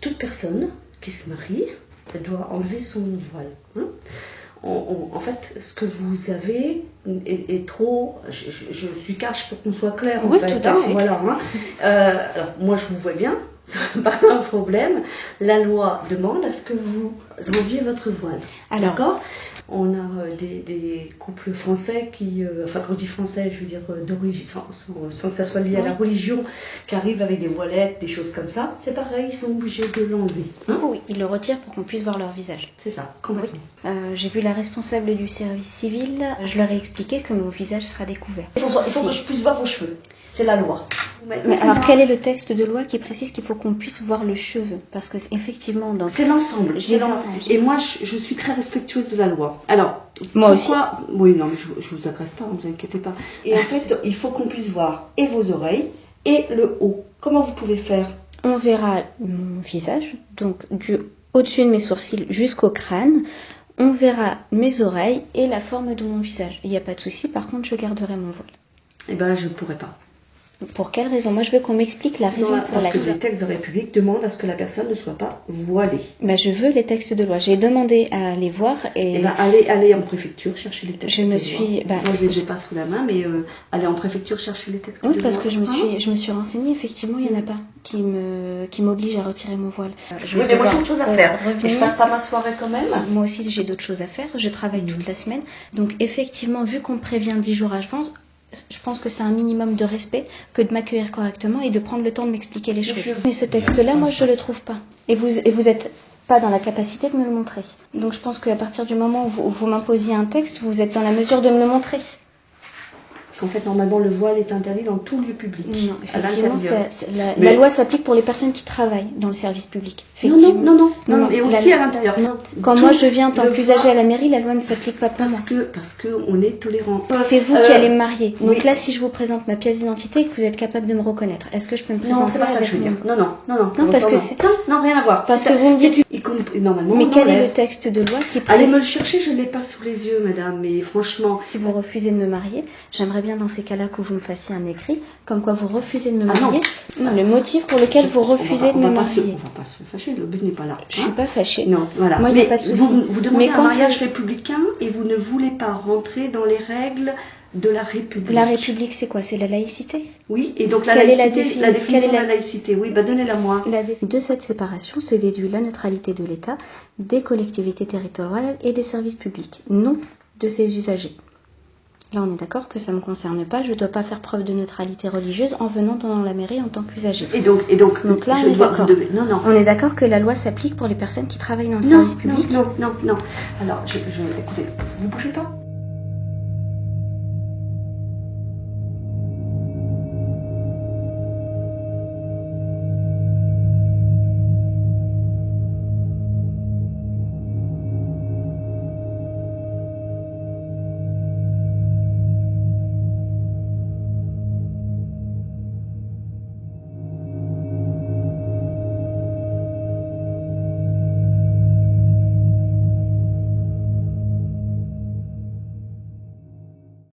toute personne qui se marie, elle doit enlever son voile. Hein. En fait, ce que vous avez est trop... Je suis cache pour qu'on soit clair, oui, en fait. Tout à fait. Voilà, hein. Alors, moi, je vous vois bien, c'est pas un problème. La loi demande à ce que vous enleviez votre voile. D'accord ? On a des couples français qui... enfin, quand je dis français, je veux dire d'origine, sans que ça soit lié à la religion, qui arrivent avec des voilettes, des choses comme ça. C'est pareil, ils sont obligés de l'enlever. Hein. Oui, ils le retirent pour qu'on puisse voir leur visage. C'est ça, complètement. Oui. J'ai vu la responsable du service civil, je leur ai expliqué que mon visage sera découvert. Il faut que je puisse voir vos cheveux. C'est la loi. Mais alors, quel est le texte de loi qui précise qu'il faut qu'on puisse voir le cheveu? Parce que effectivement, c'est l'ensemble. J'ai l'ensemble. Et moi, je suis très respectueuse de la loi. Alors, moi aussi. Oui, non, mais je vous agresse pas, ne vous inquiétez pas. Et en fait, il faut qu'on puisse voir et vos oreilles et le haut. Comment vous pouvez faire? On verra mon visage, donc du au-dessus de mes sourcils jusqu'au crâne. On verra mes oreilles et la forme de mon visage. Il n'y a pas de souci. Par contre, je garderai mon voile. Eh ben, je ne pourrais pas. Pour quelle raison? Moi, je veux qu'on m'explique la raison pour laquelle. Parce que les textes de République demandent à ce que la personne ne soit pas voilée. Ben, je veux les textes de loi. J'ai demandé à les voir et... Eh ben, allez en préfecture chercher les textes de loi. Moi, je ne les ai pas sous la main, mais allez en préfecture chercher les textes de loi. Oui, parce que je me suis renseignée. Effectivement, il n'y en a pas qui m'oblige à retirer mon voile. Oui, mais moi, j'ai autre chose à faire. Et je passe pas ma soirée quand même. Moi aussi, j'ai d'autres choses à faire. Je travaille toute la semaine. Donc, effectivement, vu qu'on me prévient 10 jours à l'avance, je pense que c'est un minimum de respect que de m'accueillir correctement et de prendre le temps de m'expliquer les choses. Mais ce texte-là, moi, je le trouve pas. Et vous êtes pas dans la capacité de me le montrer. Donc je pense qu'à partir du moment où vous m'imposiez un texte, vous êtes dans la mesure de me le montrer. En fait, normalement, le voile est interdit dans tout lieu public. Non, effectivement, la loi s'applique pour les personnes qui travaillent dans le service public. Non, et aussi à l'intérieur. Quand moi je viens en tant qu'usager à la mairie, la loi ne s'applique pas pour moi. Parce que on est tolérant. C'est vous qui allez me marier. Donc là, si je vous présente ma pièce d'identité et que vous êtes capable de me reconnaître, est-ce que je peux me présenter? Non, c'est pas ça que je veux dire. Non, parce que c'est... Non, rien à voir. Parce que vous me dites... Normalement, mais quel est le texte de loi qui précise... Allez me le chercher, je ne l'ai pas sous les yeux, madame, mais franchement... Si vous refusez de me marier, j'aimerais bien dans ces cas-là que vous me fassiez un écrit, comme quoi vous refusez de me marier. Non, le motif pour lequel vous refusez de me marier. On va pas se fâcher, le but n'est pas là. Je suis pas fâchée. Non, voilà. Moi, il n'y a pas de souci. Vous demandez un mariage républicain et vous ne voulez pas rentrer dans les règles de la République. La République, c'est quoi? C'est la laïcité? Oui, et donc la laïcité, la définition de la laïcité, oui, donnez-la moi. De cette séparation, c'est déduit la neutralité de l'État, des collectivités territoriales et des services publics, non de ses usagers. Là, on est d'accord que ça ne me concerne pas, je ne dois pas faire preuve de neutralité religieuse en venant dans la mairie en tant qu'usager. Et donc là, on est d'accord. On est d'accord que la loi s'applique pour les personnes qui travaillent dans le service public? Non. Alors, écoutez, vous ne bougez pas.